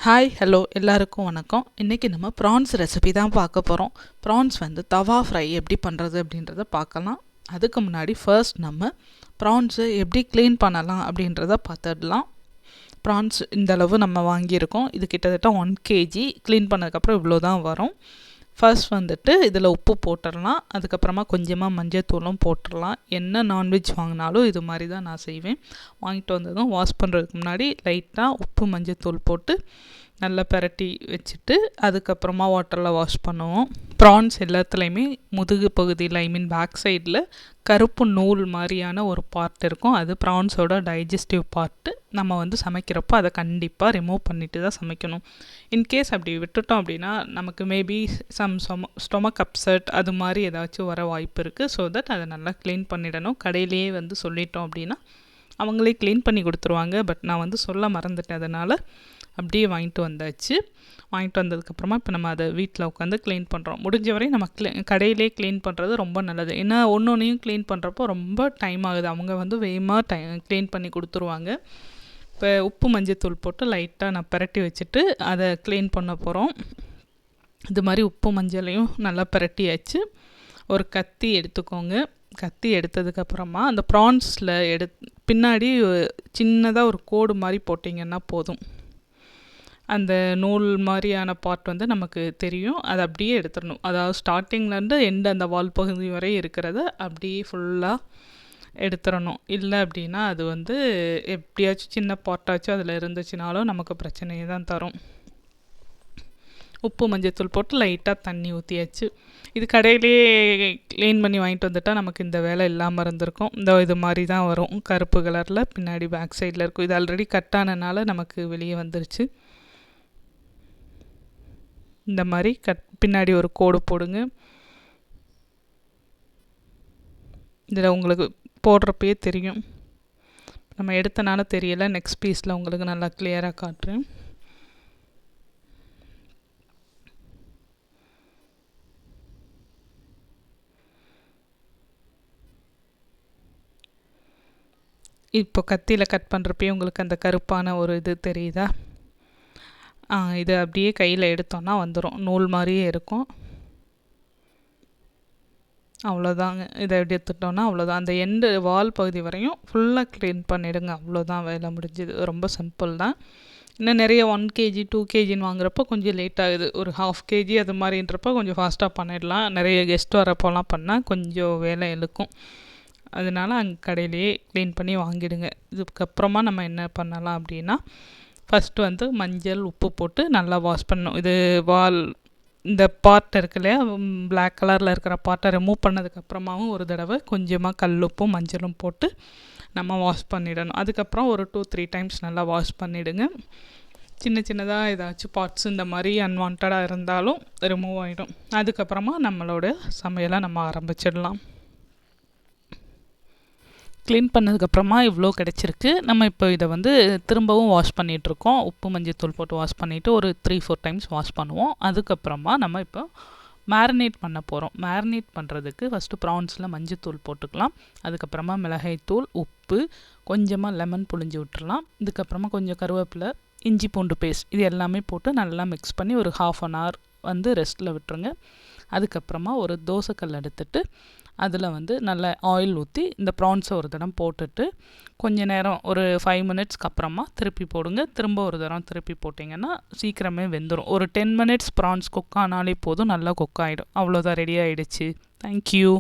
Hi hello எல்லாருக்கும் வணக்கம். இன்றைக்கி நம்ம ப்ரான்ஸ் ரெசிபி தான் பார்க்க போகிறோம். ப்ரான்ஸ் தவா ஃப்ரை எப்படி பண்ணுறது அப்படின்றத பார்க்கலாம். அதுக்கு முன்னாடி ஃபர்ஸ்ட் நம்ம ப்ரான்ஸை எப்படி க்ளீன் பண்ணலாம் அப்படின்றத பார்த்துடலாம். ப்ரான்ஸ் இந்தளவு நம்ம வாங்கியிருக்கோம். இது கிட்டத்தட்ட 1 kg. க்ளீன் பண்ணதுக்கப்புறம் இவ்வளோ தான் வரும். ஃபர்ஸ்ட் இதில் உப்பு போட்டுடலாம். அதுக்கப்புறமா கொஞ்சமாக மஞ்சள்தூளும் போட்டுடலாம். என்ன நான்வெஜ் வாங்கினாலும் இது மாதிரி தான் நான் செய்வேன். வாங்கிட்டு வந்ததும் வாஷ் பண்ணுறதுக்கு முன்னாடி லைட்டாக உப்பு மஞ்சள்தூள் போட்டு நல்லா பெரட்டி வச்சுட்டு அதுக்கப்புறமா வாட்டரில் வாஷ் பண்ணுவோம். ப்ரான்ஸ் எல்லாத்துலேயுமே முதுகு பகுதியில் பேக் சைடில் கருப்பு நூல் மாதிரியான ஒரு பார்ட் இருக்கும். அது ப்ரான்ஸோட டைஜஸ்டிவ் பார்ட்டு. நம்ம சமைக்கிறப்போ அதை கண்டிப்பாக ரிமூவ் பண்ணிட்டு தான் சமைக்கணும். இன்கேஸ் அப்படி விட்டுட்டோம் அப்படின்னா நமக்கு மேபி ஸ்டொமக் அப்செட் அது மாதிரி ஏதாச்சும் வர வாய்ப்பு இருக்குது. ஸோ தட் அதை நல்லா க்ளீன் பண்ணிடணும். கடையிலேயே சொல்லிட்டோம் அப்படின்னா அவங்களே க்ளீன் பண்ணி கொடுத்துருவாங்க. பட் நான் சொல்ல மறந்துட்டேன். அதனால் அப்படியே வாங்கிட்டு வந்தாச்சு. வாங்கிட்டு வந்ததுக்கப்புறமா இப்போ நம்ம அதை வீட்டில் உட்காந்து க்ளீன் பண்ணுறோம். முடிஞ்ச வரையும் நம்ம கடையிலே க்ளீன் பண்ணுறது ரொம்ப நல்லது. ஏன்னா ஒன்றையும் க்ளீன் பண்ணுறப்போ ரொம்ப டைம் ஆகுது. அவங்க வேகமாக க்ளீன் பண்ணி கொடுத்துருவாங்க. இப்போ உப்பு மஞ்சள்தூள் போட்டு லைட்டாக நான் பிரட்டி வச்சுட்டு அதை க்ளீன் பண்ண போகிறோம். இது மாதிரி உப்பு மஞ்சளையும் நல்லா பிரட்டியாச்சு. ஒரு கத்தி எடுத்துக்கோங்க. கத்தி எடுத்ததுக்கப்புறமா அந்த ப்ரான்ஸில் பின்னாடி சின்னதாக ஒரு கோடு மாதிரி போட்டிங்கன்னா போதும். அந்த நூல் மாதிரியான பார்ட் நமக்கு தெரியும். அதை அப்படியே எடுத்துடணும். அதாவது ஸ்டார்டிங்லேருந்து எண்டு அந்த வால் பகுதி வரை இருக்கிறத அப்படியே ஃபுல்லாக எடுத்துடணும். இல்லை அப்படின்னா அது எப்படியாச்சும் சின்ன பார்ட்டாச்சும் அதில் இருந்துச்சுனாலும் நமக்கு பிரச்சனையை தான் தரும். உப்பு மஞ்சள்தூள் போட்டு லைட்டாக தண்ணி ஊற்றியாச்சு. இது கடையிலே க்ளீன் பண்ணி வாங்கிட்டு வந்துட்டால் நமக்கு இந்த வேலை இல்லாமல் இருந்திருக்கும். இது மாதிரி தான் வரும். கருப்பு கலரில் பின்னாடி பேக் சைடில் இருக்கும். இது ஆல்ரெடி கட் ஆனனால நமக்கு வெளியே வந்துருச்சு. இந்த மாதிரி பின்னாடி ஒரு கோடு போடுங்க. இதில் உங்களுக்கு போடுறப்பயே தெரியும். நம்ம எடுத்தனால தெரியலை. நெக்ஸ்ட் பீஸில் உங்களுக்கு நல்லா கிளியராக காட்டுறேன். இப்போ கத்தியில் கட் பண்ணுறப்பயே உங்களுக்கு அந்த கருப்பான ஒரு இது தெரியுதா? இது அப்படியே கையில் எடுத்தோன்னா வந்துடும். நூல் மாதிரியே இருக்கும். அவ்வளோதாங்க. இதை எப்படி எடுத்துட்டோன்னா அவ்வளோதான். அந்த எண்டு வால் பகுதி வரையும் ஃபுல்லாக க்ளீன் பண்ணிவிடுங்க. அவ்வளோதான், வேலை முடிஞ்சுது. ரொம்ப சிம்பிள் தான். இன்னும் நிறைய 1 kg 2 kgன்னு வாங்குறப்போ கொஞ்சம் லேட் ஆகுது. ஒரு 1/2 kg அது மாதிரின்றப்போ கொஞ்சம் ஃபாஸ்ட்டாக பண்ணிடலாம். நிறைய கெஸ்ட் வரப்போலாம் பண்ணால் கொஞ்சம் வேலை இழுக்கும். அதனால் அங்கே கடையிலேயே க்ளீன் பண்ணி வாங்கிடுங்க. இதுக்கப்புறமா நம்ம என்ன பண்ணலாம் அப்படின்னா ஃபஸ்ட்டு மஞ்சள் உப்பு போட்டு நல்லா வாஷ் பண்ணணும். இது இந்த பார்ட் இருக்கு இல்லையா, பிளாக் கலரில் இருக்கிற பார்ட்டை ரிமூவ் பண்ணதுக்கப்புறமாவும் ஒரு தடவை கொஞ்சமாக கல்லுப்பும் மஞ்சளும் போட்டு நம்ம வாஷ் பண்ணிடணும். அதுக்கப்புறம் ஒரு 2-3 டைம்ஸ் நல்லா வாஷ் பண்ணிவிடுங்க. சின்ன சின்னதாக ஏதாச்சும் பார்ட்ஸ் இந்த மாதிரி அன்வான்டாக இருந்தாலும் ரிமூவ் ஆகிடும். அதுக்கப்புறமா நம்மளோட சமையலை நம்ம ஆரம்பிச்சிடலாம். க்ளீன் பண்ணதுக்கப்புறமா இவ்வளோ கிடச்சிருக்கு. நம்ம இப்போ இதை திரும்பவும் வாஷ் பண்ணிகிட்ருக்கோம். உப்பு மஞ்சள்தூள் போட்டு வாஷ் பண்ணிவிட்டு ஒரு 3-4 டைம்ஸ் வாஷ் பண்ணுவோம். அதுக்கப்புறமா நம்ம இப்போ மேரினேட் பண்ண போகிறோம். மேரினேட் பண்ணுறதுக்கு ஃபஸ்ட்டு ப்ரான்ஸில் மஞ்சள்தூள் போட்டுக்கலாம். அதுக்கப்புறமா மிளகாய்த்தூள், உப்பு, கொஞ்சமாக லெமன் புழிஞ்சு விட்டுறலாம். இதுக்கப்புறமா கொஞ்சம் கருவேப்பிலை, இஞ்சி பூண்டு பேஸ்ட் இது எல்லாமே போட்டு நல்லா மிக்ஸ் பண்ணி ஒரு 1/2 hour ரெஸ்ட்டில் விட்டுருங்க. அதுக்கப்புறமா ஒரு தோசைக்கல் எடுத்துட்டு அதில் நல்லா ஆயில் ஊற்றி இந்த ப்ரான்ஸை ஒரு தடவை போட்டுட்டு கொஞ்ச நேரம் ஒரு 5 minutesக்கு அப்புறமா திருப்பி போடுங்க. திரும்ப ஒரு தடவை திருப்பி போட்டிங்கன்னா சீக்கிரமே வெந்துடும். ஒரு 10 minutes ப்ரான்ஸ் குக் ஆனாலே போதும், நல்லா குக் ஆகிடும். அவ்வளோதான், ரெடி ஆகிடுச்சு. தேங்க்யூ.